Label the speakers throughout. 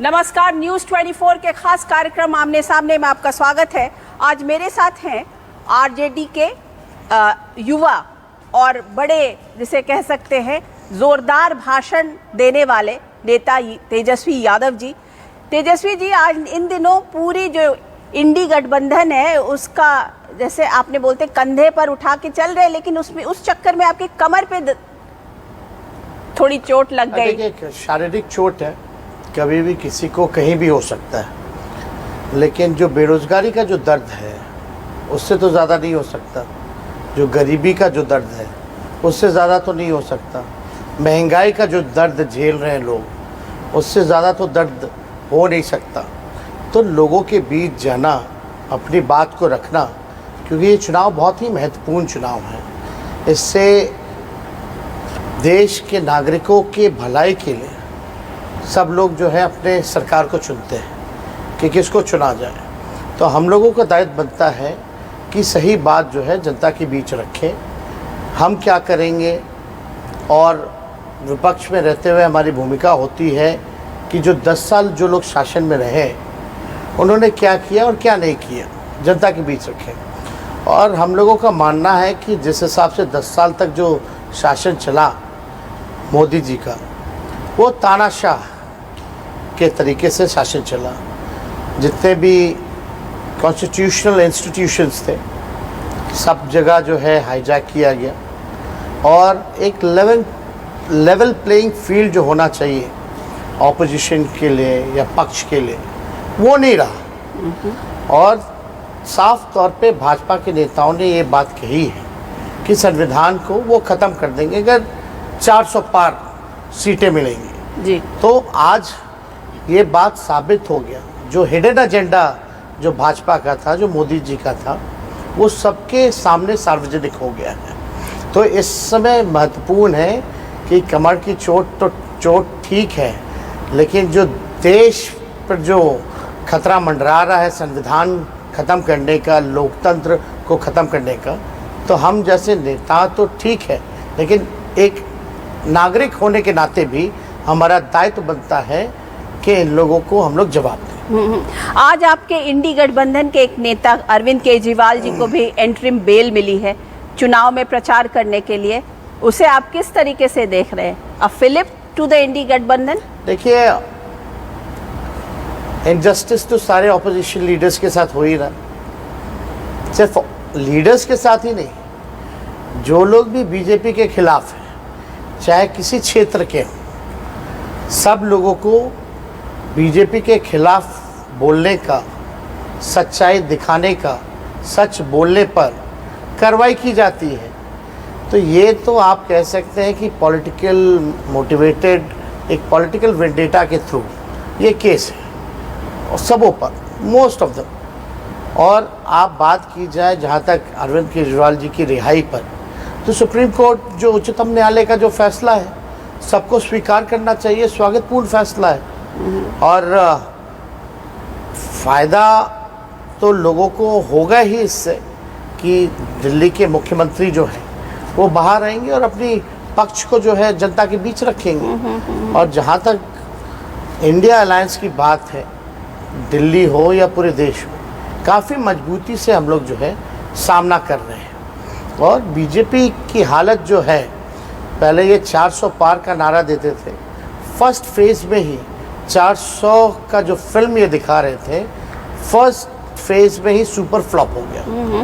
Speaker 1: नमस्कार, न्यूज़ 24 के खास कार्यक्रम आमने सामने में आपका स्वागत है। आज मेरे साथ हैं आरजेडी के युवा और बड़े, जिसे कह सकते हैं जोरदार भाषण देने वाले नेता तेजस्वी यादव जी। तेजस्वी जी, आज इन दिनों पूरी जो इंडी गठबंधन है उसका, जैसे आपने बोलते कंधे पर उठा के चल रहे, लेकिन उसमें उस चक्कर में आपकी कमर पे थोड़ी चोट लग गई।
Speaker 2: शारीरिक चोट है, कभी भी किसी को कहीं भी हो सकता है, लेकिन जो बेरोजगारी का जो दर्द है उससे तो ज़्यादा नहीं हो सकता। जो गरीबी का जो दर्द है उससे ज़्यादा तो नहीं हो सकता। महंगाई का जो दर्द झेल रहे हैं लोग, उससे ज़्यादा तो दर्द हो नहीं सकता। तो लोगों के बीच जाना, अपनी बात को रखना, क्योंकि ये चुनाव बहुत ही महत्वपूर्ण चुनाव है। इससे देश के नागरिकों के भलाई के लिए सब लोग जो है अपने सरकार को चुनते हैं कि किसको चुना जाए। तो हम लोगों का दायित्व बनता है कि सही बात जो है जनता के बीच रखें। हम क्या करेंगे, और विपक्ष में रहते हुए हमारी भूमिका होती है कि जो 10 साल जो लोग शासन में रहे उन्होंने क्या किया और क्या नहीं किया, जनता के बीच रखें। और हम लोगों का मानना है कि जिस हिसाब से 10 साल तक जो शासन चला मोदी जी का, वो तानाशाह के तरीके से शासन चला। जितने भी कॉन्स्टिट्यूशनल इंस्टीट्यूशंस थे सब जगह जो है हाईजैक किया गया, और एक लेवल प्लेइंग फील्ड जो होना चाहिए ऑपोजिशन के लिए या पक्ष के लिए, वो नहीं रहा। और साफ तौर पे भाजपा के नेताओं ने ये बात कही है कि संविधान को वो ख़त्म कर देंगे अगर 400 पार सीटें मिलेंगी
Speaker 1: जी।
Speaker 2: तो आज ये बात साबित हो गया, जो हिडन एजेंडा जो भाजपा का था, जो मोदी जी का था, वो सबके सामने सार्वजनिक हो गया है। तो इस समय महत्वपूर्ण है कि कमर की चोट ठीक है, लेकिन जो देश पर जो खतरा मंडरा रहा है संविधान ख़त्म करने का, लोकतंत्र को ख़त्म करने का, तो हम जैसे नेता तो ठीक है, लेकिन एक नागरिक होने के नाते भी हमारा दायित्व बनता है कि इन लोगों को हम लोग जवाब दें।
Speaker 1: आज आपके इंडी गठबंधन के एक नेता अरविंद केजरीवाल जी को भी एंट्रिम बेल मिली है चुनाव में प्रचार करने के लिए, उसे आप किस तरीके से देख रहे हैं? अ फिलिप टू द इंडी गठबंधन?
Speaker 2: देखिए, इनजस्टिस तो सारे ऑपोजिशन लीडर्स के साथ हो ही रहा, सिर्फ लीडर्स के साथ ही नहीं, जो लोग भी बीजेपी के खिलाफ हैं, चाहे किसी क्षेत्र के हों, सब लोगों को बीजेपी के खिलाफ बोलने का, सच्चाई दिखाने का, सच बोलने पर कार्रवाई की जाती है। तो ये तो आप कह सकते हैं कि पॉलिटिकल मोटिवेटेड, एक पॉलिटिकल वेंडेटा के थ्रू ये केस है, और सबों पर, मोस्ट ऑफ दम। और आप बात की जाए जहाँ तक अरविंद केजरीवाल जी की रिहाई पर, तो सुप्रीम कोर्ट जो उच्चतम न्यायालय का जो फैसला है सबको स्वीकार करना चाहिए, स्वागतपूर्ण फैसला है। और फ़ायदा तो लोगों को होगा ही इससे कि दिल्ली के मुख्यमंत्री जो हैं वो बाहर आएंगे और अपनी पक्ष को जो है जनता के बीच रखेंगे। और जहाँ तक इंडिया अलायंस की बात है, दिल्ली हो या पूरे देश हो, काफ़ी मजबूती से हम लोग जो है सामना कर रहे हैं। और बीजेपी की हालत जो है, पहले ये 400 पार का नारा देते थे, फर्स्ट फेज़ में ही 400 का जो फिल्म ये दिखा रहे थे, फर्स्ट फेज़ में ही सुपर फ्लॉप हो गया।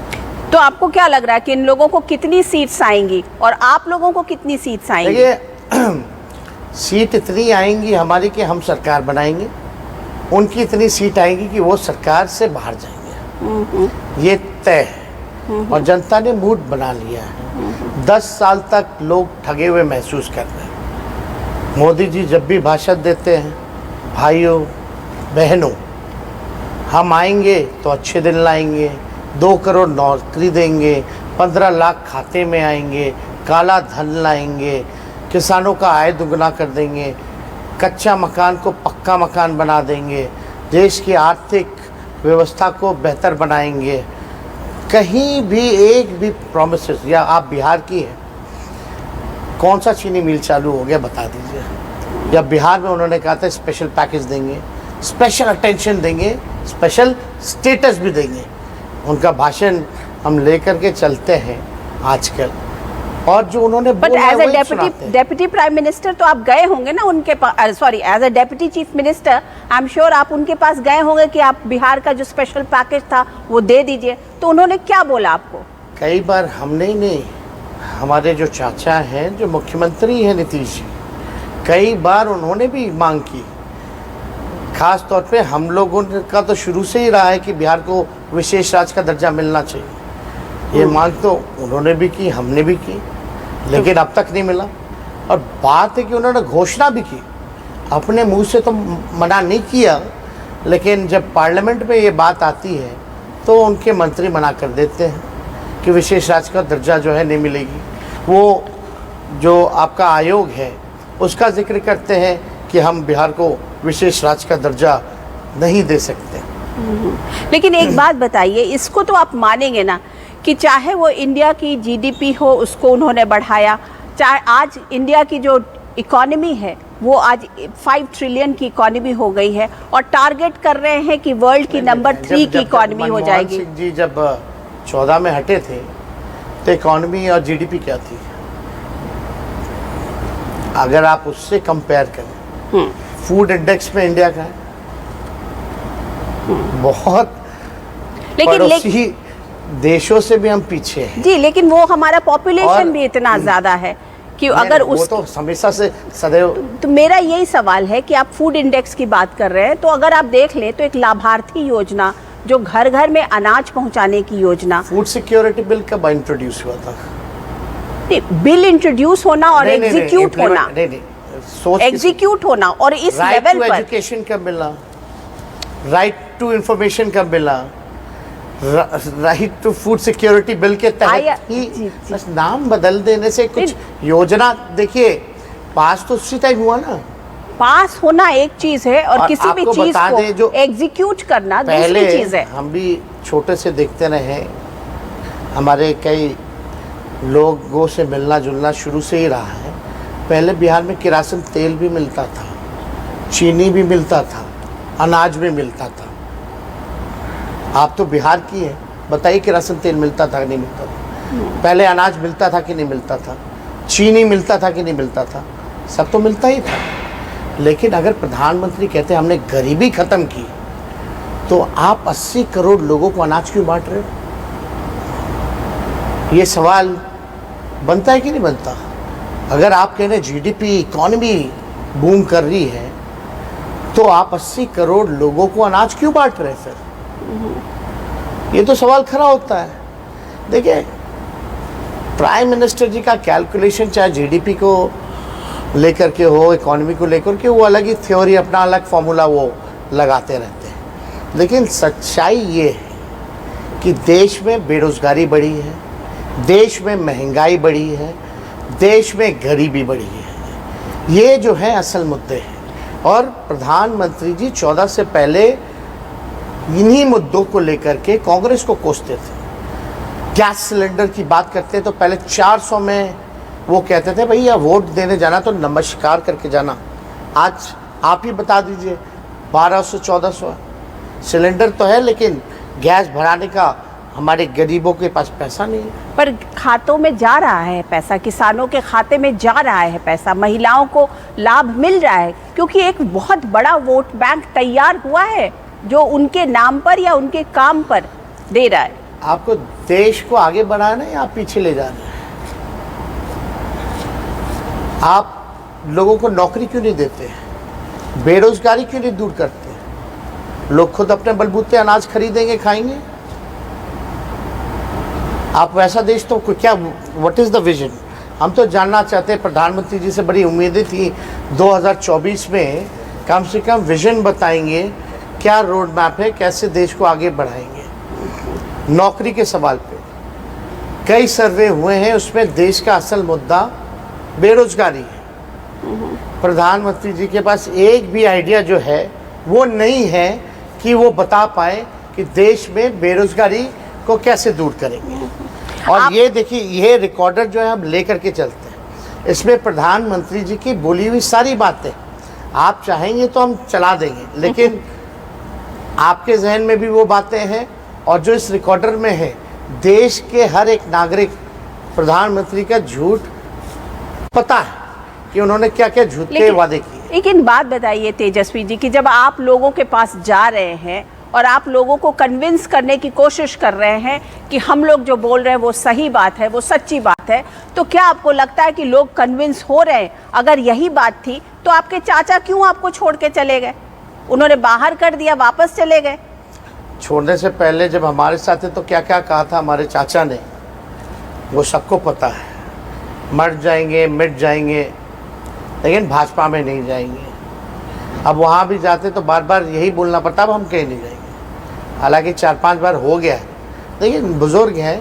Speaker 1: तो आपको क्या लग रहा है कि इन लोगों को कितनी सीट्स आएंगी और आप लोगों को कितनी सीट्स आएंगी?
Speaker 2: देखिए, सीट इतनी आएंगी हमारी कि हम सरकार बनाएंगे, उनकी इतनी सीट आएंगी कि वो सरकार से बाहर जाएंगे, ये तय है। और जनता ने मूड बना लिया है। 10 साल तक लोग ठगे हुए महसूस कर रहे हैं। मोदी जी जब भी भाषण देते हैं, भाइयों बहनों, हम आएंगे तो अच्छे दिन लाएंगे, 2 करोड़ नौकरी देंगे, 15 लाख खाते में आएंगे, काला धन लाएंगे, किसानों का आय दुगना कर देंगे, कच्चा मकान को पक्का मकान बना देंगे, देश की आर्थिक व्यवस्था को बेहतर बनाएंगे। कहीं भी एक भी प्रॉमिसेस, या आप बिहार की है, कौन सा चीनी मिल चालू हो गया बता दीजिए। या बिहार में उन्होंने कहा था स्पेशल पैकेज देंगे, स्पेशल अटेंशन देंगे, स्पेशल स्टेटस भी देंगे। उनका भाषण हम लेकर के चलते हैं आजकल, और जो उन्होंने
Speaker 1: बट
Speaker 2: बोला है
Speaker 1: एज ए
Speaker 2: वही सुनाते हैं।
Speaker 1: डेप्यूटी प्राइम मिनिस्टर तो आप गए होंगे ना उनके पास, sorry as a deputy chief minister I am sure आप उनके पास गए होंगे कि आप बिहार का जो स्पेशल पैकेज था वो दे दीजिए, तो उन्होंने क्या बोला आपको?
Speaker 2: कई बार हमने ही नहीं, हमारे जो चाचा हैं, जो मुख्यमंत्री हैं नीतीश जी, कई बार उन्होंने भी मांग की। खास तौर पे हम लोगों का तो शुरू से ही रहा है कि बिहार को विशेष राज्य का दर्जा मिलना चाहिए। ये मांग तो उन्होंने भी की, हमने भी की, लेकिन अब तक नहीं मिला। और बात है कि उन्होंने घोषणा भी की, अपने मुंह से तो मना नहीं किया, लेकिन जब पार्लियामेंट में ये बात आती है तो उनके मंत्री मना कर देते हैं कि विशेष राज्य का दर्जा जो है नहीं मिलेगी। वो जो आपका आयोग है उसका जिक्र करते हैं कि हम बिहार को विशेष राज्य का दर्जा नहीं दे सकते।
Speaker 1: लेकिन एक बात बताइए, इसको तो आप मानेंगे ना कि चाहे वो इंडिया की जीडीपी हो उसको उन्होंने बढ़ाया, चाहे आज इंडिया की जो इकोनॉमी है वो आज 5 ट्रिलियन की इकोनॉमी हो गई है और टारगेट कर रहे हैं कि वर्ल्ड की नंबर 3 की इकोनॉमी हो जाएगी।
Speaker 2: मनमोहन सिंह जी जब 14 में हटे थे तो इकोनॉमी और जीडीपी क्या थी? अगर आप उससे कंपेयर करें, फूड इंडेक्स में इंडिया का है बहुत, पड़ोसी देशों से भी हम पीछे हैं
Speaker 1: जी, लेकिन वो हमारा पॉपुलेशन भी इतना ज्यादा है कि अगर
Speaker 2: वो तो हमेशा से सदैव।
Speaker 1: तो मेरा यही सवाल है कि आप फूड इंडेक्स की बात कर रहे हैं, तो अगर आप देख लें तो एक लाभार्थी योजना जो घर घर में अनाज पहुंचाने की योजना,
Speaker 2: फूड सिक्योरिटी बिल कब इंट्रोड्यूस हुआ था?
Speaker 1: बिल इंट्रोड्यूस होना और एग्जीक्यूट होना, एग्जीक्यूट होना और इस लेवल पर
Speaker 2: एजुकेशन कब मिला, राइट टू इंफॉर्मेशन कब मिला, right to food security bill के तहत ही बस नाम बदल देने से कुछ योजना, देखिए पास तो उसी टाइम हुआ ना।
Speaker 1: पास होना एक चीज है और किसी भी चीज को एग्जीक्यूट करना दूसरी चीज है।
Speaker 2: हम भी छोटे से देखते रहे, हमारे कई लोगों से मिलना जुलना शुरू से ही रहा है। पहले बिहार में किरासन तेल भी मिलता था, चीनी भी मिलता था, अनाज भी मिलता था। आप तो बिहार की है, बताइए किरासन तेल मिलता था कि नहीं मिलता था? पहले अनाज मिलता था कि नहीं मिलता था? चीनी मिलता था कि नहीं मिलता था? सब तो मिलता ही था। लेकिन अगर प्रधानमंत्री कहते हैं हमने गरीबी खत्म की, तो आप 80 करोड़ लोगों को अनाज क्यों बांट रहे हो? ये सवाल बनता है कि नहीं बनता? अगर आप कह रहे हैं जीडीपी इकोनॉमी बूम कर रही है, तो आप 80 करोड़ लोगों को अनाज क्यों बांट रहे हैं फिर? ये तो सवाल खड़ा होता है। देखिए, प्राइम मिनिस्टर जी का कैलकुलेशन चाहे जीडीपी को लेकर के हो, इकोनॉमी को लेकर के, वो अलग ही थ्योरी, अपना अलग फॉर्मूला वो लगाते रहते हैं। लेकिन सच्चाई ये है कि देश में बेरोजगारी बढ़ी है, देश में महंगाई बढ़ी है, देश में गरीबी बढ़ी है। ये जो है असल मुद्दे हैं। और प्रधानमंत्री जी 14 से पहले इन्हीं मुद्दों को लेकर के कांग्रेस को कोसते थे। गैस सिलेंडर की बात करते हैं तो पहले 400 में वो कहते थे भैया वोट देने जाना तो नमस्कार करके जाना। आज आप ही बता दीजिए 1200-1400 सिलेंडर तो है, लेकिन गैस भराने का हमारे गरीबों के पास पैसा नहीं है।
Speaker 1: पर खातों में जा रहा है पैसा, किसानों के खाते में जा रहा है पैसा, महिलाओं को लाभ मिल रहा है, क्योंकि एक बहुत बड़ा वोट बैंक तैयार हुआ है जो उनके नाम पर या उनके काम पर दे रहा है।
Speaker 2: आपको देश को आगे बढ़ाना है या आप पीछे ले जाना है? आप लोगों को नौकरी क्यों नहीं देते हैं? बेरोजगारी क्यों नहीं दूर करते? लोग खुद अपने बलबूते अनाज खरीदेंगे, खाएंगे। आप वैसा देश तो क्या, व्हाट इज द विजन? हम तो जानना चाहते हैं, प्रधानमंत्री जी से बड़ी उम्मीदें थी 2024 में कम से कम विजन बताएंगे, क्या रोड मैप है, कैसे देश को आगे बढ़ाएंगे। नौकरी के सवाल पे कई सर्वे हुए हैं, उसमें देश का असल मुद्दा बेरोजगारी है। प्रधानमंत्री जी के पास एक भी आइडिया जो है वो नहीं है कि वो बता पाए कि देश में बेरोजगारी को कैसे दूर करेंगे। और ये देखिए, ये रिकॉर्डर जो है हम लेकर के चलते हैं, इसमें प्रधानमंत्री जी की बोली हुई सारी बातें आप चाहेंगे तो हम चला देंगे, लेकिन आपके जहन में भी वो बातें हैं और जो इस रिकॉर्डर में है, देश के हर एक नागरिक प्रधानमंत्री का झूठ पता है कि उन्होंने क्या क्या झूठे वादे किए।
Speaker 1: लेकिन बात बताइए तेजस्वी जी कि जब आप लोगों के पास जा रहे हैं और आप लोगों को कन्विंस करने की कोशिश कर रहे हैं कि हम लोग जो बोल रहे हैं वो सही बात है, वो सच्ची बात है, तो क्या आपको लगता है कि लोग कन्विंस हो रहे हैं? अगर यही बात थी तो आपके चाचा क्यों आपको छोड़ के चले गए? उन्होंने बाहर कर दिया, वापस चले गए।
Speaker 2: छोड़ने से पहले जब हमारे साथ थे तो क्या क्या कहा था हमारे चाचा ने, वो सबको पता है। मर जाएंगे, मिट जाएंगे, लेकिन भाजपा में नहीं जाएंगे। अब वहाँ भी जाते तो बार बार यही बोलना पड़ता, अब हम कहीं नहीं जाएंगे। हालांकि 4-5 बार हो गया है, लेकिन बुज़ुर्ग हैं,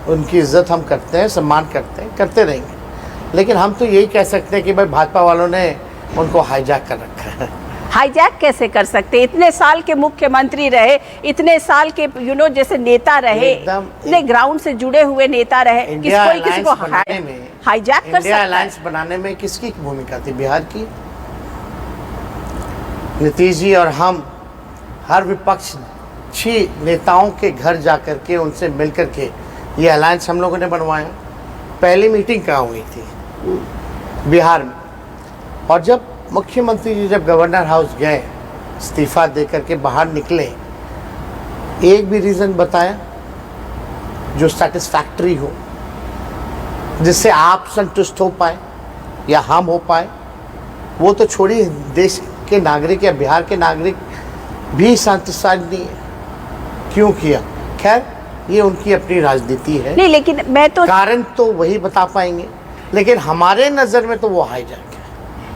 Speaker 2: उनकी इज्जत हम करते हैं, सम्मान करते हैं, करते रहेंगे। लेकिन हम तो यही कह सकते हैं कि भाई भाजपा वालों ने उनको हाईजैक कर रखा है।
Speaker 1: हाईजैक कैसे कर सकते? इतने साल के मुख्यमंत्री रहे, इतने साल के जैसे नेता रहे, इतने ग्राउंड से जुड़े हुए नेता रहे, किसी को हाईजैक कर सकता है?
Speaker 2: इंडिया अलायंस बनाने में किसकी भूमिका थी? बिहार की। नीतीश जी और हम हर विपक्षी नेताओं के घर जाकर के उनसे मिलकर के ये अलायंस हम लोगों ने बनवाया। पहली मीटिंग कहाँ हुई थी? बिहार में। और जब मुख्यमंत्री जी जब गवर्नर हाउस गए, इस्तीफा दे करके बाहर निकले, एक भी रीज़न बताया जो सेटिस्फैक्टरी हो, जिससे आप संतुष्ट हो पाए या हम हो पाए? वो तो छोड़िए, देश के नागरिक या बिहार के नागरिक भी संतुष्ट नहीं है। क्यों किया? खैर, ये उनकी अपनी राजनीति है।
Speaker 1: नहीं, लेकिन मैं तो
Speaker 2: कारण तो वही बता पाएंगे, लेकिन हमारे नज़र में तो वो हाईजैक है।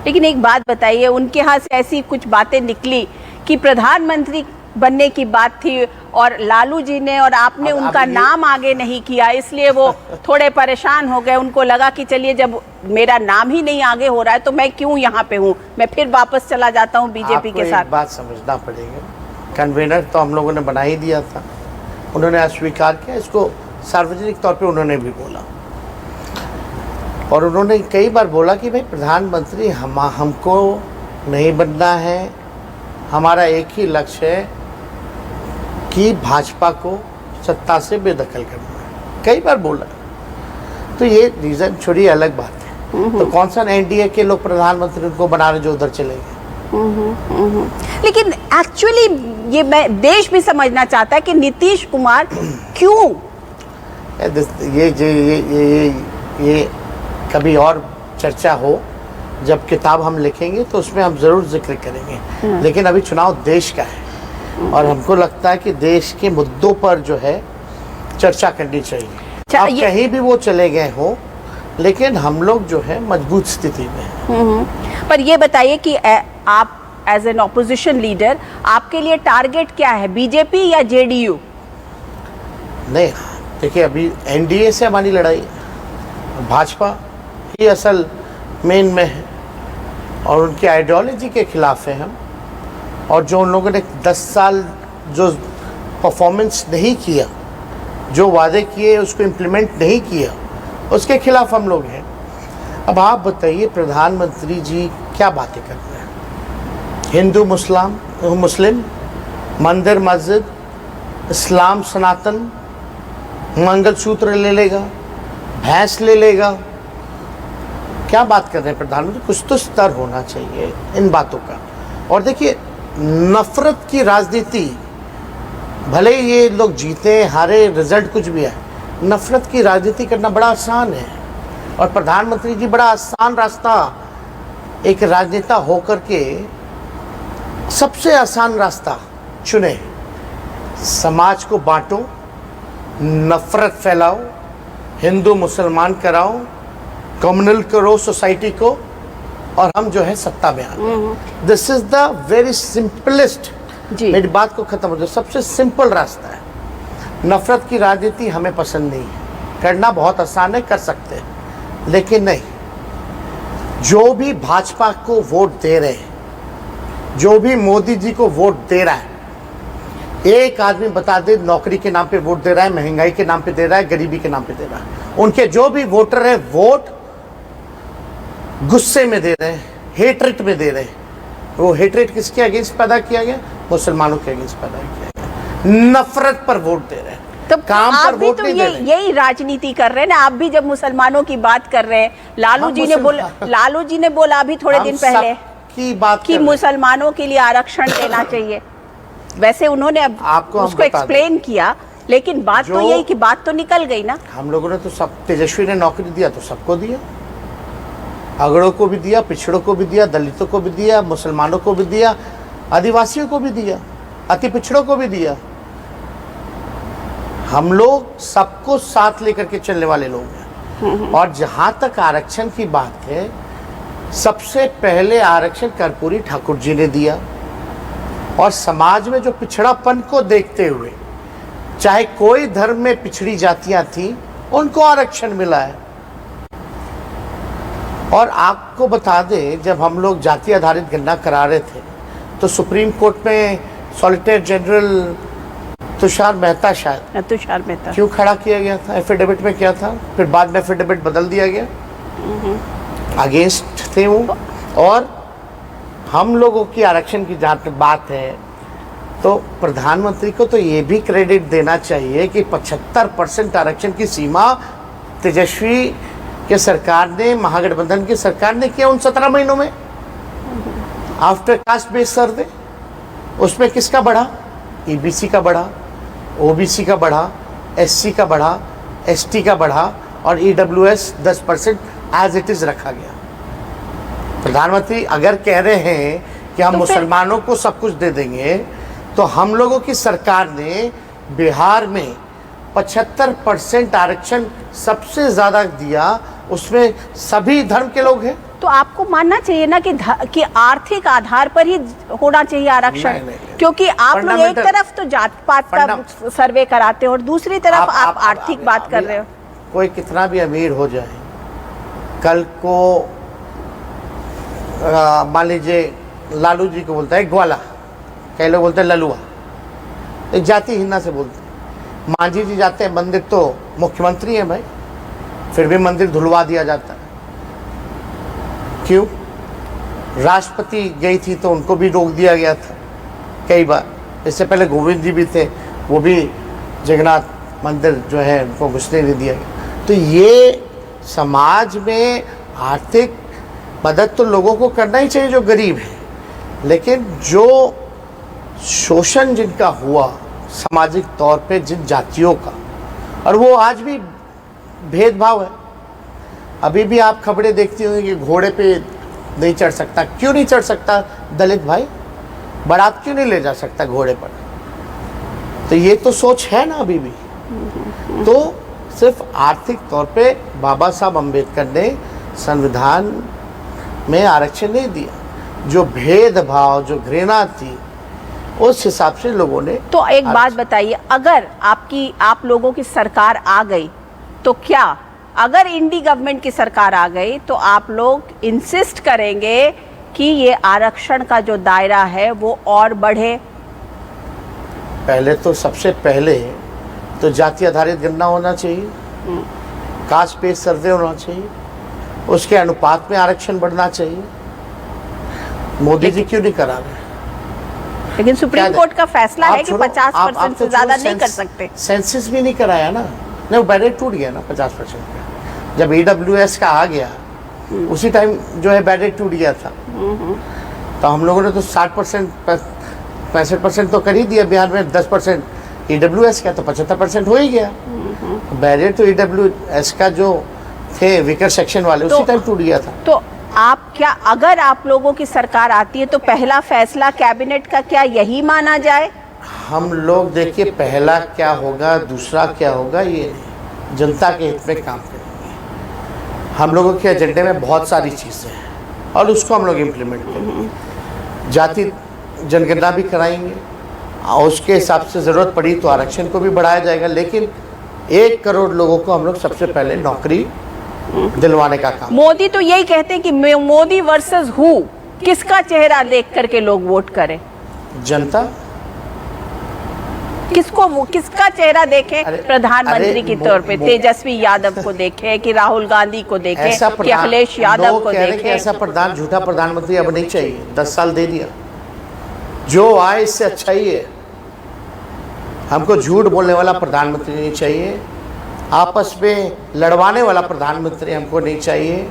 Speaker 1: लेकिन एक बात बताइए, उनके यहाँ से ऐसी कुछ बातें निकली कि प्रधानमंत्री बनने की बात थी और लालू जी ने और आपने उनका नाम आगे नहीं किया, इसलिए वो थोड़े परेशान हो गए। उनको लगा कि चलिए, जब मेरा नाम ही नहीं आगे हो रहा है तो मैं क्यों यहाँ पे हूँ, मैं फिर वापस चला जाता हूँ बीजेपी के साथ।
Speaker 2: एक बात समझना पड़ेगा, कन्वेनर तो हम लोगों ने बना ही दिया था, उन्होंने अस्वीकार किया, इसको सार्वजनिक तौर पे उन्होंने भी बोला। और उन्होंने कई बार बोला कि भाई प्रधानमंत्री हमको नहीं बनना है, हमारा एक ही लक्ष्य है कि भाजपा को सत्ता से बेदखल करना है। कई बार बोला। तो ये रीज़न छोड़ी, अलग बात है। तो कौन सा एनडीए के लोग प्रधानमंत्री उनको बना रहे जो उधर चले गए?
Speaker 1: लेकिन एक्चुअली ये मैं देश भी समझना चाहता है कि नीतीश कुमार क्यों?
Speaker 2: ये कभी और चर्चा हो, जब किताब हम लिखेंगे तो उसमें हम ज़रूर जिक्र करेंगे। लेकिन अभी चुनाव देश का है और हमको लगता है कि देश के मुद्दों पर जो है चर्चा करनी चाहिए। अब कहीं भी वो चले गए हो, लेकिन हम लोग जो है मजबूत स्थिति में हैं।
Speaker 1: पर ये बताइए कि आप एज एन ऑपोजिशन लीडर, आपके लिए टारगेट क्या है, बीजेपी या जेडीयू?
Speaker 2: नहीं, देखिए, अभी एनडीए से हमारी लड़ाई, भाजपा ही असल मेन में है और उनकी आइडियोलॉजी के खिलाफ है हम। और जो उन लोगों ने 10 साल जो परफॉर्मेंस नहीं किया, जो वादे किए उसको इम्प्लीमेंट नहीं किया, उसके खिलाफ हम लोग हैं। अब आप बताइए, प्रधानमंत्री जी क्या बातें कर रहे हैं? हिंदू मुस्लिम, मंदिर मस्जिद, इस्लाम सनातन, मंगलसूत्र ले लेगा, भैंस ले लेगा, क्या बात कर रहे हैं प्रधानमंत्री? कुछ तो स्तर होना चाहिए इन बातों का। और देखिए, नफरत की राजनीति, भले ये लोग जीते हारे, रिजल्ट कुछ भी है, नफरत की राजनीति करना बड़ा आसान है। और प्रधानमंत्री जी बड़ा आसान रास्ता, एक राजनेता होकर के सबसे आसान रास्ता चुने। समाज को बांटो, नफरत फैलाओ, हिंदू मुसलमान कराओ, कम्युनल करो सोसाइटी को, और हम जो है सत्ता में आए। This is the very simplest, मेरी बात को खत्म हो जाए, सबसे सिंपल रास्ता है। नफरत की राजनीति हमें पसंद नहीं है, करना बहुत आसान है, कर सकते हैं, लेकिन नहीं। जो भी भाजपा को वोट दे रहे हैं, जो भी मोदी जी को वोट दे रहा है, एक आदमी बता दे नौकरी के नाम पे वोट दे रहा है, महंगाई के नाम पे दे रहा है, गरीबी के नाम पे दे रहा है। उनके जो भी वोटर हैं, वोट गुस्से में दे रहे हैं, हेट्रेट में दे रहे हैं, वो हेटरेट किसके अगेंस्ट पैदा किया गया? मुसलमानों के अगेंस्ट पैदा किया गया। नफरत पर वोट दे रहे हैं,
Speaker 1: तो
Speaker 2: काम
Speaker 1: आप
Speaker 2: पर
Speaker 1: भी
Speaker 2: वोट
Speaker 1: तो
Speaker 2: नहीं दे रहे।
Speaker 1: यही राजनीति कर रहे हैं ना। आप भी जब मुसलमानों की बात कर रहे हैं, लालू जी ने बोला अभी थोड़े दिन पहले
Speaker 2: की बात
Speaker 1: कि मुसलमानों के लिए आरक्षण देना चाहिए। वैसे उन्होंने अब
Speaker 2: आपको हम
Speaker 1: उसको
Speaker 2: बता
Speaker 1: एक्सप्लेन किया, लेकिन बात तो यही कि बात तो निकल गई ना।
Speaker 2: हम लोगों ने तो सब, तेजस्वी ने नौकरी दिया तो सबको दिया, अगड़ों को भी दिया, पिछड़ों को भी दिया, दलितों को भी दिया, मुसलमानों को भी दिया, आदिवासियों को भी दिया, अति पिछड़ों को भी दिया। हम लोग सबको साथ लेकर के चलने वाले लोग हैं। और जहां तक आरक्षण की बात है, सबसे पहले आरक्षण कर्पूरी ठाकुर जी ने दिया, और समाज में जो पिछड़ापन को देखते हुए, चाहे कोई धर्म में पिछड़ी जातियां थी, उनको आरक्षण मिला है। और आपको बता दें, जब हम लोग जाति आधारित गणना करा रहे थे तो सुप्रीम कोर्ट में सॉलिसिटर जनरल तुषार मेहता, शायद
Speaker 1: तुषार मेहता,
Speaker 2: क्यों खड़ा किया गया था? एफिडेविट में क्या था? फिर बाद में एफिडेविट बदल दिया गया, अगेंस्ट थे वो। और हम लोगों की आरक्षण की जहाँ तक बात है, तो प्रधानमंत्री को तो ये भी क्रेडिट देना चाहिए कि 75% आरक्षण की सीमा तेजस्वी के सरकार ने, महागठबंधन की सरकार ने किया उन 17 महीनों में, आफ्टर कास्ट बेस्ड सर्वे। उसमें किसका बढ़ा? ईबीसी का बढ़ा, ओबीसी का बढ़ा, एससी का बढ़ा, एसटी का बढ़ा, और ईडब्ल्यूएस 10% एज इट इज रखा गया। प्रधानमंत्री अगर कह रहे हैं कि हम मुसलमानों को सब कुछ दे देंगे, तो हम लोगों की सरकार ने बिहार में 75% आरक्षण सबसे ज्यादा दिया, उसमें सभी धर्म के लोग हैं।
Speaker 1: तो आपको मानना चाहिए ना कि आर्थिक आधार पर ही होना चाहिए आरक्षण, क्योंकि आप लोग एक तरफ तो जात पात का सर्वे कराते हो और दूसरी तरफ आप आर्थिक बात कर रहे हो।
Speaker 2: कोई कितना भी अमीर हो जाए, कल को मान लीजिए लालू जी को बोलता है ग्वाला, कई लोग बोलते हैं ललुआ, एक जाति हिन्ना से बोलते हैं। मांझी जी जाते हैं मंदिर, तो मुख्यमंत्री हैं भाई, फिर भी मंदिर धुलवा दिया जाता है। क्यों? राष्ट्रपति गई थी तो उनको भी रोक दिया गया था कई बार। इससे पहले गोविंद जी भी थे, वो भी जगन्नाथ मंदिर जो है उनको घुसने नहीं दिया गया। तो ये समाज में आर्थिक मदद तो लोगों को करना ही चाहिए जो गरीब है, लेकिन जो शोषण जिनका हुआ सामाजिक तौर पे जिन जातियों का, और वो आज भी भेदभाव है। अभी भी आप खबरें देखती होंगी कि घोड़े पे नहीं चढ़ सकता। क्यों नहीं चढ़ सकता दलित भाई? बारात क्यों नहीं ले जा सकता घोड़े पर? तो ये तो सोच है ना अभी भी। तो सिर्फ आर्थिक तौर पे बाबा साहब अम्बेडकर ने संविधान में आरक्षण नहीं दिया, जो भेदभाव, जो घृणा थी, उस हिसाब से लोगों ने।
Speaker 1: तो एक बात बताइए, अगर आप लोगों की सरकार आ गई तो क्या, अगर इंडी गवर्नमेंट की सरकार आ गई तो आप लोग इंसिस्ट करेंगे कि ये आरक्षण का जो दायरा है वो और बढ़े?
Speaker 2: पहले तो सबसे पहले तो जाति आधारित गणना होना चाहिए, कास्ट बेस्ड सर्वे होना चाहिए, उसके अनुपात में आरक्षण बढ़ना चाहिए। मोदी जी क्यों नहीं करा रहे?
Speaker 1: लेकिन सुप्रीम कोर्ट का फैसला है कि 50% से ज्यादा नहीं कर सकते।
Speaker 2: सेंसस भी नहीं कराया ना, नहीं, बैरियर टूट गया ना 50% का। जब ईडब्ल्यूएस का आ गया उसी टाइम जो है बैरियर टूट गया था। तो हम लोगों ने तो 60% 65% तो कर ही दिया। बिहार में 10% ईडब्ल्यूएस का, तो 75% हो ही गया। बैरियर तो ईडब्ल्यूएस का जो थे वीकर सेक्शन वाले, उसी टाइम टूट गया था।
Speaker 1: तो आप क्या, अगर आप लोगों की सरकार आती है तो पहला फैसला कैबिनेट का क्या यही माना जाए?
Speaker 2: हम लोग देखिए, पहला क्या होगा, दूसरा क्या होगा, ये जनता के हित में काम करेंगे। हम लोगों के एजेंडे में बहुत सारी चीज़ें हैं और उसको हम लोग इम्प्लीमेंट करेंगे। जाति जनगणना भी कराएंगे और उसके हिसाब से ज़रूरत पड़ी तो आरक्षण को भी बढ़ाया जाएगा। लेकिन 1 करोड़ लोगों को हम लोग सबसे पहले नौकरी दिलवाने का काम।
Speaker 1: मोदी तो यही कहते हैं कि मोदी वर्सेस हु, किसका चेहरा देख करके लोग वोट करें?
Speaker 2: जनता।
Speaker 1: किसका चेहरा देखें?
Speaker 2: अरे,
Speaker 1: प्रधानमंत्री के तौर पे तेजस्वी यादव को देखें कि राहुल गांधी को देखें कि अखिलेश यादव को देखें?
Speaker 2: ऐसा झूठा प्रधानमंत्री अब नहीं चाहिए। 10 साल दे दिया, जो आए इससे अच्छा ही है। हमको झूठ बोलने वाला प्रधानमंत्री नहीं चाहिए, आपस में लड़वाने वाला प्रधानमंत्री हमको नहीं चाहिए,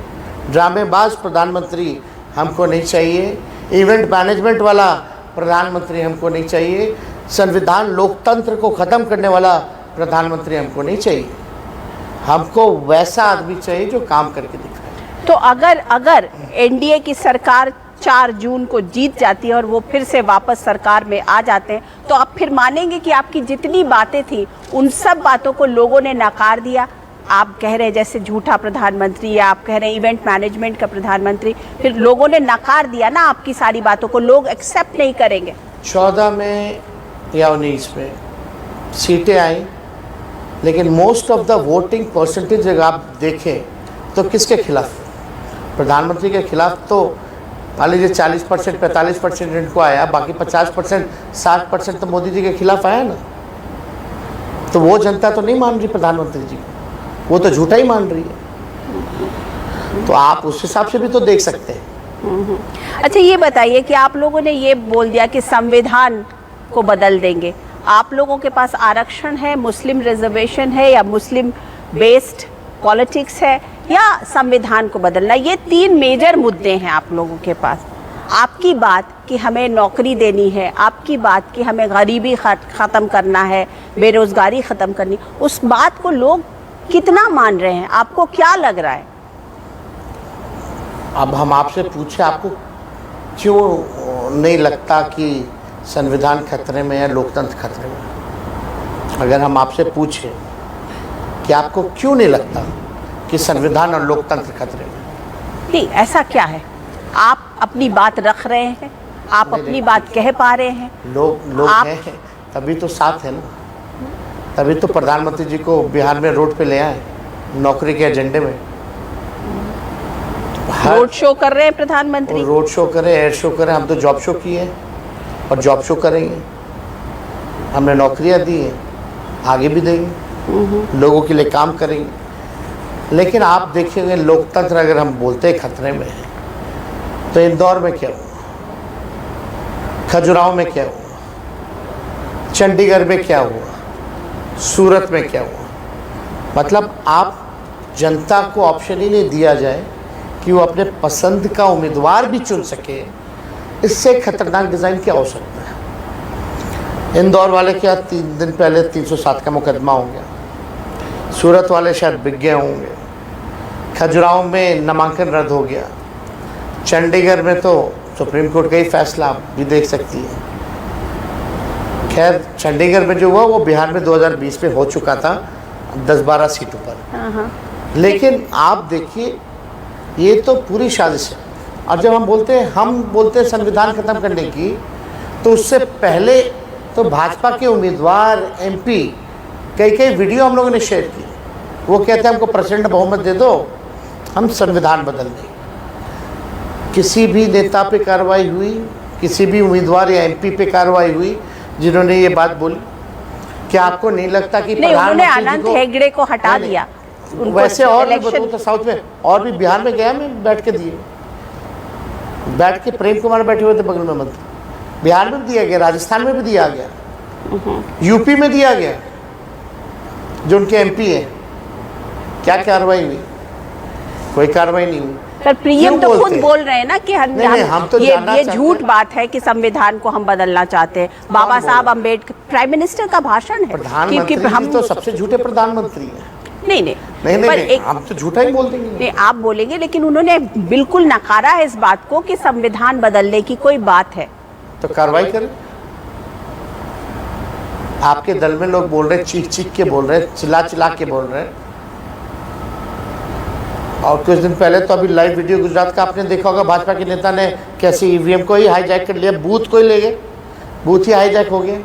Speaker 2: ड्रामेबाज प्रधानमंत्री हमको नहीं चाहिए, इवेंट मैनेजमेंट वाला प्रधानमंत्री हमको नहीं चाहिए, संविधान लोकतंत्र को ख़त्म करने वाला प्रधानमंत्री हमको नहीं चाहिए। हमको वैसा आदमी चाहिए जो काम करके दिखाए।
Speaker 1: तो अगर एनडीए की सरकार 4 जून को जीत जाती है और वो फिर से वापस सरकार में आ जाते हैं, तो आप फिर मानेंगे कि आपकी जितनी बातें थी उन सब बातों को लोगों ने नकार दिया? आप कह रहे हैं जैसे झूठा प्रधानमंत्री, या आप कह रहे हैं इवेंट मैनेजमेंट का प्रधानमंत्री, फिर लोगों ने नकार दिया ना आपकी सारी बातों को, लोग एक्सेप्ट नहीं करेंगे।
Speaker 2: 14 में या 19 में सीटें आई, लेकिन most of the voting percentage अगर आप देखें तो किसके खिलाफ? प्रधानमंत्री के खिलाफ। तो मान लीजिए 40% 45% इनको आया, बाकी 50% 60% तो मोदी जी के खिलाफ आया ना। तो वो जनता तो नहीं मान रही प्रधानमंत्री जी को, वो तो झूठा ही मान रही है। तो आप उस हिसाब से भी तो देख सकते हैं।
Speaker 1: अच्छा, ये बताइए कि आप लोगों ने ये बोल दिया कि संविधान को बदल देंगे। आप लोगों के पास आरक्षण है, मुस्लिम रिजर्वेशन है, या मुस्लिम बेस्ड पॉलिटिक्स है, या संविधान को बदलना? ये 3 मेजर मुद्दे हैं आप लोगों के पास। आपकी बात कि हमें नौकरी देनी है, आपकी बात कि हमें गरीबी ख़त्म करना है, बेरोज़गारी ख़त्म करनी, उस बात को लोग कितना मान रहे हैं? आपको क्या लग रहा है?
Speaker 2: अब हम आपसे पूछे, आपको क्यों नहीं लगता कि संविधान खतरे में है, लोकतंत्र खतरे में? अगर हम आपसे पूछें कि आपको क्यों नहीं लगता कि संविधान और लोकतंत्र खतरे में?
Speaker 1: नहीं, ऐसा क्या है? आप अपनी बात रख रहे हैं, आप अपनी बात कह पा रहे हैं,
Speaker 2: लोग हैं, तभी तो साथ है ना। तभी तो प्रधानमंत्री जी को बिहार में रोड पे ले आए नौकरी के एजेंडे में।
Speaker 1: रोड शो कर रहे हैं प्रधानमंत्री,
Speaker 2: रोड शो करें, एयर शो करें। हम तो जॉब शो किए और जॉब शो करेंगे। हमने नौकरियां दी हैं, आगे भी देंगे, लोगों के लिए काम करेंगे। लेकिन आप देखिएगा, लोकतंत्र अगर हम बोलते हैं खतरे में है, तो इंदौर में क्या हुआ, खजुराहो में क्या हुआ, चंडीगढ़ में क्या हुआ, सूरत में क्या हुआ? मतलब आप जनता को ऑप्शन ही नहीं दिया जाए कि वो अपने पसंद का उम्मीदवार भी चुन सके। इससे खतरनाक डिज़ाइन क्या हो सकता है? इंदौर वाले क्या 3 दिन पहले 307 का मुकदमा हो गया, सूरत वाले शायद बिक गए होंगे, खजुराहो में नामांकन रद्द हो गया, चंडीगढ़ में तो सुप्रीम कोर्ट का ही फैसला आप भी देख सकती है। खैर, चंडीगढ़ में जो हुआ वो बिहार में 2020 में हो चुका था 10-12 सीटों पर। लेकिन आप देखिए, ये तो पूरी साजिश है। और जब हम बोलते हैं संविधान खत्म करने की, तो उससे पहले तो भाजपा के उम्मीदवार MP कई वीडियो हम लोगों ने शेयर की। वो कहते हैं हमको प्रेसिडेंट बहुमत दे दो, हम संविधान बदल देंगे। किसी भी नेता पे कार्रवाई हुई, किसी भी उम्मीदवार या MP पे कार्रवाई हुई जिन्होंने ये बात बोली? क्या आपको नहीं लगता कि
Speaker 1: उन्होंने अनंत हेगड़े को हटा दिया?
Speaker 2: वैसे और भी बताऊँ तो साउथ में और भी, बिहार में गया मैं, बैठ के दिए, बैठ के प्रेम कुमार बैठे हुए थे बगल में मंत्री। बिहार में भी दिया गया, राजस्थान में भी दिया गया, यूपी में दिया गया, जो उनके MP है। क्या कार्रवाई हुई? कोई कार्रवाई नहीं हुई।
Speaker 1: पर पीएम तो खुद बोल रहे हैं ना कि हम तो ये झूठ बात है कि संविधान को हम बदलना चाहते हैं। बाबा साहब अम्बेडकर, प्राइम मिनिस्टर का भाषण है।
Speaker 2: प्रधानमंत्री हम तो सबसे झूठे प्रधानमंत्री हैं।
Speaker 1: नहीं,
Speaker 2: हम तो झूठा ही बोल देंगे।
Speaker 1: नहीं, आप बोलेंगे, लेकिन उन्होंने बिल्कुल नकारा है इस बात को कि संविधान बदलने की कोई बात है।
Speaker 2: तो कार्रवाई करें। आपके दल में लोग बोल रहे हैं, चीख के बोल रहे हैं, चिल्ला के बोल रहे हैं। और कुछ दिन पहले तो अभी लाइव वीडियो गुजरात का आपने देखा होगा, भाजपा के नेता ने कैसे EVM को ही हाईजैक कर लिया, बूथ को ही ले गए, बूथ ही हाईजैक हो गया।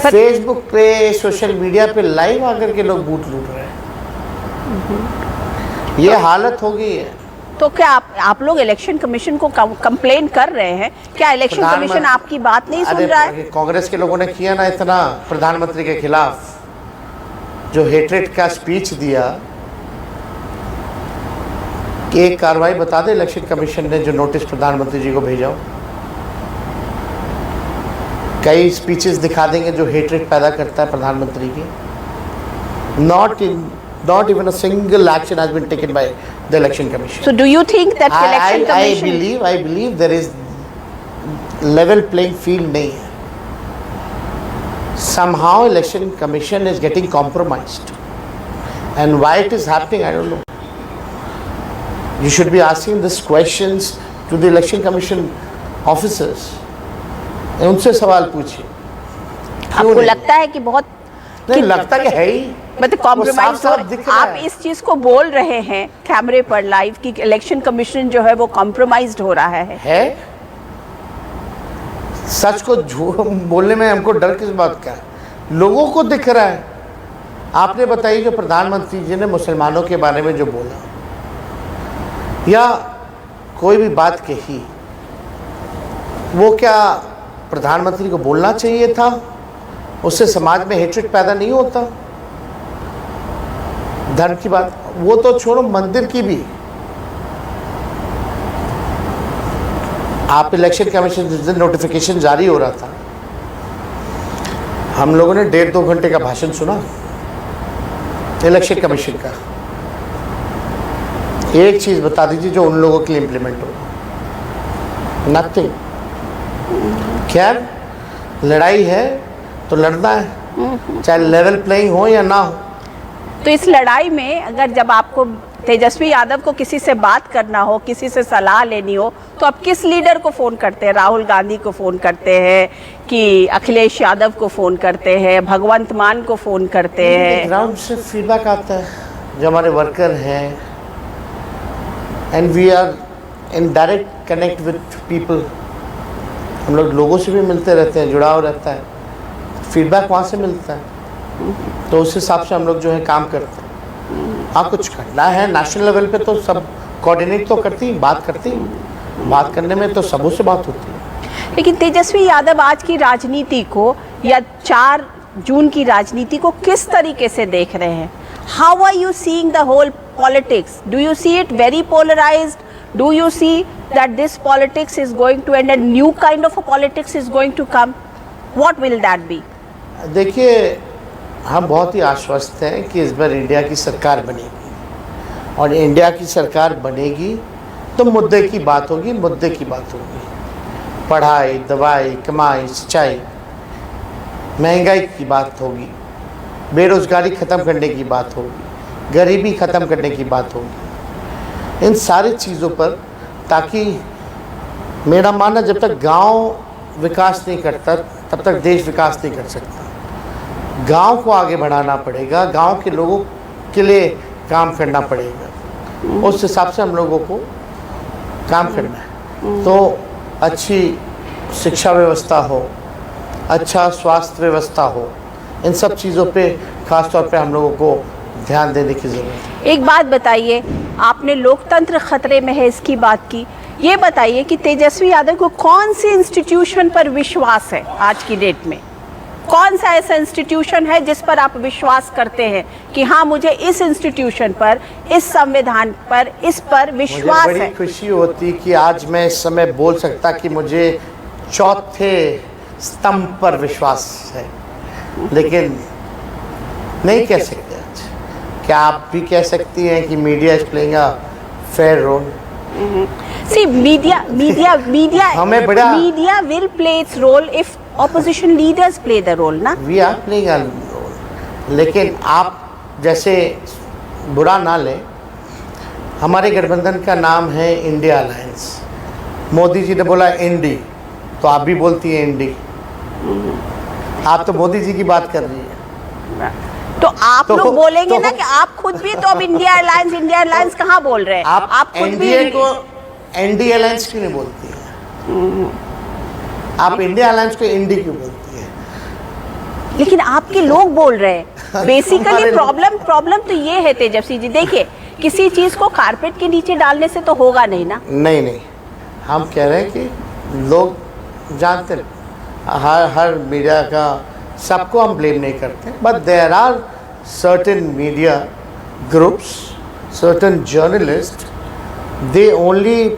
Speaker 2: फेसबुक पे, सोशल मीडिया पे लाइव आकर के लोग बूथ लूट रहे हैं। ये हालत हो गई है।
Speaker 1: तो क्या आप लोग इलेक्शन कमीशन को कंप्लेन कर रहे हैं? क्या इलेक्शन कमीशन आपकी बात नहीं सुन रहा है?
Speaker 2: कांग्रेस के लोगों ने किया ना इतना प्रधानमंत्री के खिलाफ, जो हेट्रेड का स्पीच दिया, कि एक कार्रवाई बता दे इलेक्शन कमीशन ने जो नोटिस प्रधानमंत्री जी को भेजा हो। कई स्पीचेस दिखा देंगे जो हेट्रेड पैदा करता है प्रधानमंत्री की। Not even a single action has been taken by the election commission.
Speaker 1: So do you think that election commission?
Speaker 2: I believe there is level playing field नहीं है. Somehow election commission is getting compromised, and why it is happening I don't know. You should be asking these questions to the election commission officers. उनसे सवाल पूछिए।
Speaker 1: आपको लगता है कि बहुत
Speaker 2: नहीं लगता कि है ही,
Speaker 1: मतलब कॉम्प्रोमाइज हो? आप इस चीज को बोल रहे हैं कैमरे पर लाइव कि इलेक्शन कमीशन जो है वो कॉम्प्रोमाइज्ड हो रहा है?
Speaker 2: सच को झूठ बोलने में हमको डर किस बात का है? लोगों को दिख रहा है। आपने बताइए जो प्रधानमंत्री जी ने मुसलमानों के बारे में जो बोला या कोई भी बात कही, वो क्या प्रधानमंत्री को बोलना चाहिए था? उससे समाज में हेट्रेड पैदा नहीं होता? धर्म की बात वो तो छोड़ो, मंदिर की भी। आप इलेक्शन कमीशन जिस दिन नोटिफिकेशन जारी हो रहा था, हम लोगों ने 1.5-2 घंटे का भाषण सुना इलेक्शन कमीशन का। एक चीज बता दीजिए जो उन लोगों के लिए इम्प्लीमेंट हो। नथिंग। खैर, लड़ाई है तो लड़ना है, चाहे लेवल प्लेइंग हो या ना हो।
Speaker 1: तो इस लड़ाई में अगर जब आपको तेजस्वी यादव को किसी से बात करना हो, किसी से सलाह लेनी हो, तो आप किस लीडर को फ़ोन करते हैं? राहुल गांधी को फ़ोन करते हैं कि अखिलेश यादव को फ़ोन करते हैं, भगवंत मान को फ़ोन करते हैं?
Speaker 2: ग्राउंड से फीडबैक आता है, जो हमारे वर्कर हैं, and we are in direct connect with people. हम लोग लोगों से भी मिलते रहते हैं, जुड़ाव रहता है, फीडबैक वहाँ से मिलता है, तो उस हिसाब से हम लोग जो है काम करते हैं। हाँ, कुछ करना है नेशनल लेवल पे तो सब कोऑर्डिनेट तो करती, बात बात करने में तो सबों से बात होती है।
Speaker 1: लेकिन तेजस्वी यादव आज की राजनीति को या 4 जून की राजनीति को किस तरीके से देख रहे हैं? How are you seeing the whole politics? Do you see it very polarised? Do you see that this politics is going to end and new kind of a politics is going to come? What will that be?
Speaker 2: देखिए, हम बहुत ही आश्वस्त हैं कि इस बार India की सरकार बनेगी, और इंडिया की सरकार बनेगी तो मुद्दे की बात होगी, मुद्दे की बात होगी। पढ़ाई, दवाई, कमाई, सिंचाई, महंगाई की बात होगी, बेरोजगारी ख़त्म करने की बात होगी, गरीबी ख़त्म करने की बात होगी। इन सारी चीज़ों पर, ताकि मेरा मानना जब तक गांव विकास नहीं करता तब तक देश विकास नहीं कर सकता। गांव को आगे बढ़ाना पड़ेगा, गांव के लोगों के लिए काम करना पड़ेगा, उस हिसाब से हम लोगों को काम करना है। तो अच्छी शिक्षा व्यवस्था हो, अच्छा स्वास्थ्य व्यवस्था हो, इन सब चीज़ों पे खास तौर पे हम लोगों को ध्यान देने की ज़रूरत है।
Speaker 1: एक बात बताइए, आपने लोकतंत्र खतरे में है इसकी बात की, ये बताइए कि तेजस्वी यादव को कौन सी इंस्टीट्यूशन पर विश्वास है आज की डेट में? कौन सा ऐसा इंस्टीट्यूशन है जिस पर आप विश्वास करते हैं कि हाँ, मुझे इस इंस्टीट्यूशन पर, इस संविधान पर, इस पर विश्वास है?
Speaker 2: बड़ी खुशी होती कि आज मैं इस समय बोल सकता कि मुझे चौथे स्तंभ पर विश्वास है, लेकिन नहीं कह सकते। क्या आप भी कह सकती हैं कि media is playing a fair role?
Speaker 1: See, media
Speaker 2: हमें बड़ा
Speaker 1: media will play its role if opposition leaders play the role, ना?
Speaker 2: We are playing a role, लेकिन आप जैसे बुरा ना लें, हमारे गठबंधन का नाम है इंडिया अलायंस। मोदी जी ने बोला इंडी, तो आप भी बोलती हैं इंडी। आप तो मोदी जी की बात कर रही हैं,
Speaker 1: तो आप लोग बोलेंगे ना कि आप खुद भी तो अब इंडिया अलायंस कहाँ बोल रहे हैं?
Speaker 2: आप खुद भी को इंडिया अलायंस क्यों नहीं बोलती हैं? आप इंडिया अलायंस को इंडी क्यों बोलती हैं?
Speaker 1: लेकिन आपके लोग बोल रहे हैं। बेसिकली प्रॉब्लम तो ये है तेजस्वी जी, देखिए किसी चीज को कारपेट के नीचे डालने से तो होगा नहीं ना।
Speaker 2: नहीं नहीं, हम कह रहे हैं कि लोग जानते हैं, हर मीडिया का सबको हम ब्लेम नहीं करते, but there are certain media groups, certain journalist, they only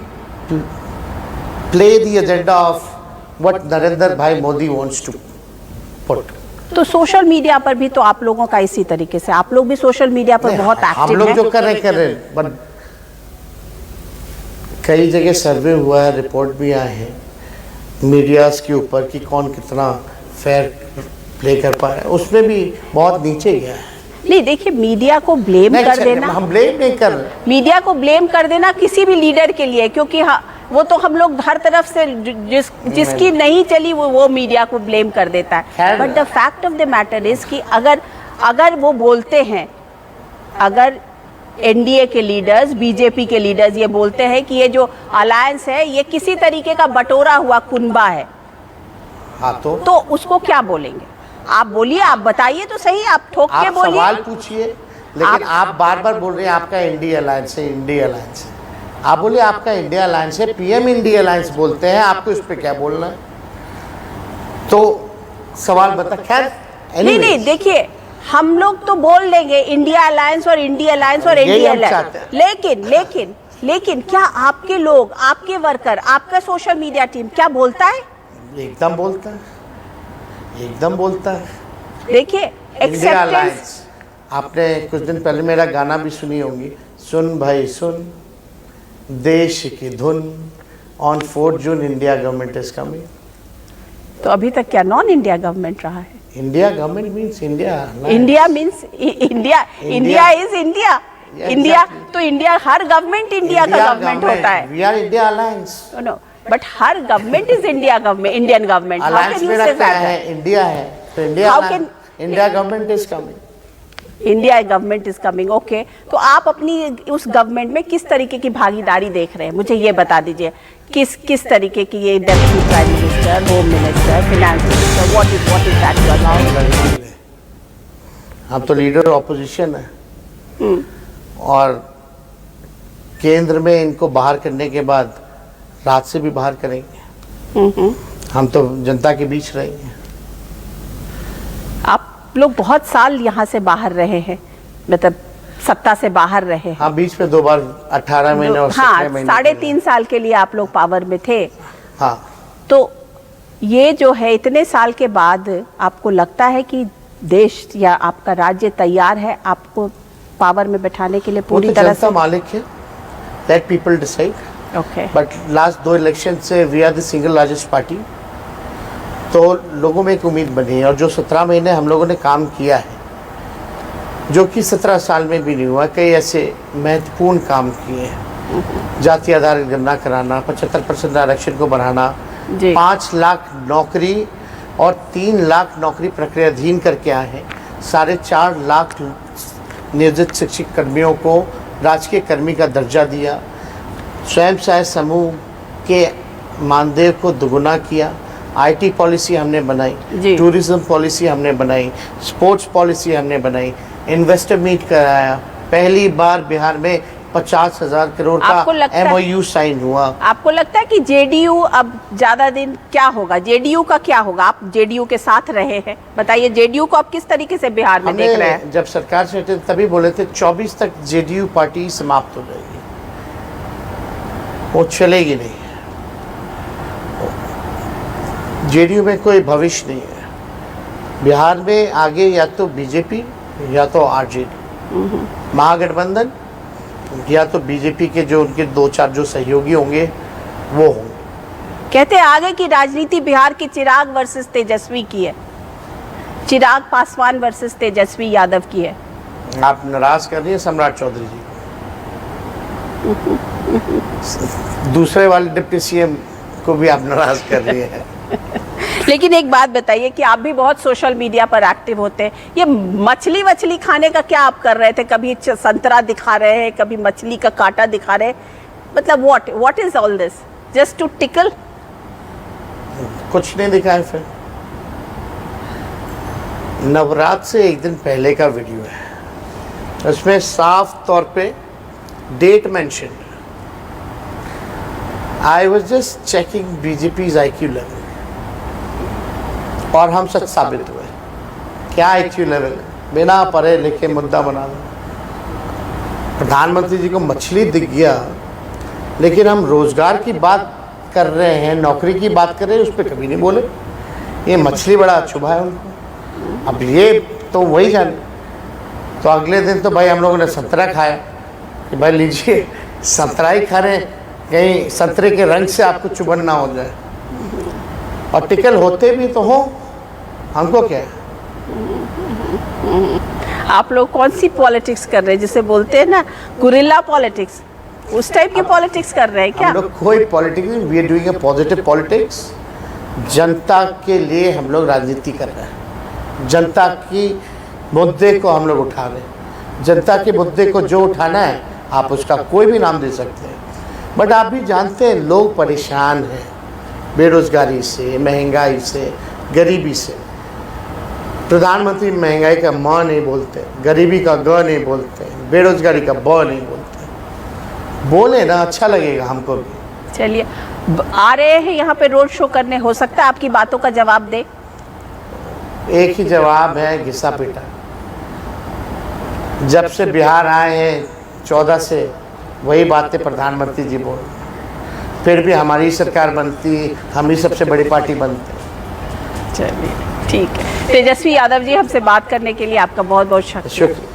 Speaker 2: play the agenda of what Narendra bhai Modi wants to put.
Speaker 1: तो सोशल मीडिया पर भी तो आप लोगों का इसी तरीके से, आप लोग भी सोशल मीडिया पर बहुत
Speaker 2: हम
Speaker 1: एक्टिव
Speaker 2: लोग
Speaker 1: हैं।
Speaker 2: जो कर रहे हैं, बट कई जगह सर्वे हुआ है, रिपोर्ट भी आए हैं मीडियाज के ऊपर कि कौन कितना फेयर प्ले कर पा रहा है, उसमें भी बहुत नीचे गया है।
Speaker 1: नहीं देखिए, मीडिया को ब्लेम
Speaker 2: नहीं,
Speaker 1: कर देना,
Speaker 2: हम ब्लेम नहीं कर रहे।
Speaker 1: मीडिया को ब्लेम कर देना किसी भी लीडर के लिए, क्योंकि हाँ, वो तो हम लोग हर तरफ से जिसकी नहीं चली वो मीडिया को ब्लेम कर देता है। But the fact of the matter is कि अगर वो बोलते हैं, अगर एनडीए के लीडर्स, बीजेपी के लीडर्स ये बोलते हैं कि ये जो अलायंस है ये किसी तरीके का बटोरा हुआ कुनबा है,
Speaker 2: हाँ
Speaker 1: तो उसको क्या बोलेंगे? आप बोलिए, आप बताइए तो सही, आप ठोक के
Speaker 2: आप
Speaker 1: बोलिए।
Speaker 2: सवाल पूछिए, लेकिन आप बार बार बोल रहे हैं आपका इंडिया अलायंस है, इंडिया अलायंस है। आप बोलिए आपका इंडिया अलायंस है, पीएम इंडिया अलायंस बोलते हैं, आपको इस पे क्या बोलना है? तो सवाल बता। खैर
Speaker 1: नहीं देखिए, हम लोग तो बोल लेंगे इंडिया अलायंस और इंडिया अलायंस और
Speaker 2: यही
Speaker 1: इंडिया
Speaker 2: हम
Speaker 1: अलायंस,
Speaker 2: चाहते हैं।
Speaker 1: लेकिन क्या आपके लोग, आपके वर्कर, आपका सोशल मीडिया टीम क्या बोलता है?
Speaker 2: एकदम बोलता है, एकदम बोलता है।
Speaker 1: देखिए
Speaker 2: इंडिया
Speaker 1: एक्सेप्टेंस,
Speaker 2: अलायंस, आपने कुछ दिन पहले मेरा गाना भी सुनी होंगी, सुन भाई सुन देश की धुन, on 4 June India government is coming.
Speaker 1: तो अभी तक क्या नॉन इंडिया गवर्नमेंट रहा है?
Speaker 2: India government means India,
Speaker 1: India means India is India. India तो इंडिया, हर गवर्नमेंट इंडिया का गवर्नमेंट होता है।
Speaker 2: We are India alliance.
Speaker 1: No, but हर government is India government, Indian government.
Speaker 2: Alliance में रखता है इंडिया है, तो India
Speaker 1: How can-
Speaker 2: India government is coming.
Speaker 1: India government is coming, okay. तो आप अपनी उस गवर्नमेंट में किस तरीके की भागीदारी देख रहे हैं, मुझे ये बता दीजिए। किस तरीके की, ये deputy prime minister, home minister, finance minister, what is that you allow?
Speaker 2: हम तो लीडर ऑपोजिशन है, और केंद्र में इनको बाहर करने के बाद रात से भी बाहर करेंगे। हम तो जनता के बीच रहेंगे।
Speaker 1: आप लोग बहुत साल यहाँ से बाहर रहे हैं, मतलब सत्ता से बाहर रहे हैं।
Speaker 2: हाँ, बीच में 2 बार 18 महीने और 17 महीने,
Speaker 1: 3.5 साल के लिए आप लोग पावर में थे।
Speaker 2: हाँ,
Speaker 1: तो ये जो है, इतने साल के बाद आपको लगता है कि देश या आपका राज्य तैयार है आपको पावर में बैठाने के लिए पूरी तरह से?
Speaker 2: मालिक है, let people decide.
Speaker 1: Okay,
Speaker 2: but last 2 election से we are the single largest party, तो लोगों में एक उम्मीद बनी है। और जो 17 महीने हम लोगों ने काम किया है, जो कि 17 साल में भी नहीं हुआ, कई ऐसे महत्वपूर्ण काम किए हैं। जाति आधारित गणना कराना, 75% आरक्षण को बढ़ाना, 5 लाख नौकरी और 3 लाख नौकरी प्रक्रियाधीन करके आए हैं। 4.5 लाख नियोजित शिक्षक कर्मियों को राजकीय कर्मी का दर्जा दिया। स्वयं सहायता समूह के मानदेय को दुगुना किया। आईटी पॉलिसी हमने बनाई, टूरिज्म पॉलिसी हमने बनाई, स्पोर्ट्स पॉलिसी हमने बनाई, इन्वेस्टर मीट कराया। पहली बार बिहार में 50,000 करोड़ का MOU साइन हुआ।
Speaker 1: आपको लगता है कि जेडीयू अब ज्यादा दिन क्या होगा? जेडीयू का क्या होगा? आप जेडीयू के साथ रहे हैं, बताइए जेडीयू को आप किस तरीके से बिहार में देख रहे हैं?
Speaker 2: जब सरकार से हटे तभी बोले थे 24 तक जेडीयू पार्टी समाप्त हो जाएगी, वो चलेगी नहीं। जेडीयू में कोई भविष्य नहीं है। बिहार में आगे या तो बीजेपी या तो आरजेडी, महागठबंधन, या तो बीजेपी के जो उनके 2-4 जो सहयोगी होंगे वो होंगे।
Speaker 1: कहते हैं आगे की राजनीति बिहार की चिराग वर्सेस तेजस्वी की है, चिराग पासवान वर्सेस तेजस्वी यादव की है।
Speaker 2: आप नाराज कर रही है सम्राट चौधरी जी, दूसरे वाले डिप्टी सीएम को भी आप नाराज कर रही है।
Speaker 1: लेकिन एक बात बताइए कि आप भी बहुत सोशल मीडिया पर एक्टिव होते हैं, ये मछली खाने का क्या आप कर रहे थे? कभी संतरा दिखा रहे हैं, कभी मछली का कांटा दिखा रहे हैं, मतलब what is all this? Just to tickle?
Speaker 2: कुछ नहीं दिखाए। फिर नवरात्र से एक दिन पहले का वीडियो है, उसमें साफ तौर पे date mentioned. I was just checking BJP's IQ level. और हम सच साबित हुए। क्या IQ लेवल है? बिना पढ़े लिखे मुद्दा बना दो। प्रधानमंत्री जी को मछली दिख गया, लेकिन हम रोजगार की बात कर रहे हैं, नौकरी की बात कर रहे हैं, उस पर कभी नहीं बोले। ये मछली बड़ा छुभा है उनको। अब ये तो वही जाने। तो अगले दिन तो भाई हम लोगों ने संतरा खाया कि भाई लीजिए, संतरा ही खा रहे हैं, कहीं संतरे के रंग से आपको चुभन ना हो जाए। और टिकल होते भी तो हो, हमको क्या है।
Speaker 1: आप लोग कौन सी पॉलिटिक्स कर रहे हैं, जिसे बोलते हैं ना गुरिल्ला पॉलिटिक्स, उस टाइप की पॉलिटिक्स कर रहे हैं क्या?
Speaker 2: हम लोग कोई पॉलिटिक्स नहीं, we are doing a positive politics. जनता के लिए हम लोग राजनीति कर रहे हैं। जनता की मुद्दे को हम लोग उठा रहे हैं। जनता के मुद्दे को जो उठाना है, आप उसका कोई भी नाम दे सकते हैं, बट आप भी जानते हैं लोग परेशान हैं बेरोजगारी से, महंगाई से, गरीबी से। प्रधानमंत्री महंगाई का म नहीं बोलते, गरीबी का ग नहीं बोलते, बेरोजगारी का ब नहीं बोलते। बोले ना, अच्छा लगेगा हमको भी।
Speaker 1: चलिए, आ रहे हैं यहाँ पे रोड शो करने, हो सकता है आपकी बातों का जवाब दे।
Speaker 2: एक ही जवाब है, घिसा पीटा। जब से बिहार आए हैं 14 से, वही बातें प्रधानमंत्री जी बोल रहे हैं। फिर भी हमारी सरकार बनती, हम ही सबसे बड़ी पार्टी बनते।
Speaker 1: चलिए ठीक है। तेजस्वी यादव जी, हमसे बात करने के लिए आपका बहुत बहुत शुक्रिया।
Speaker 2: शुक्रिया।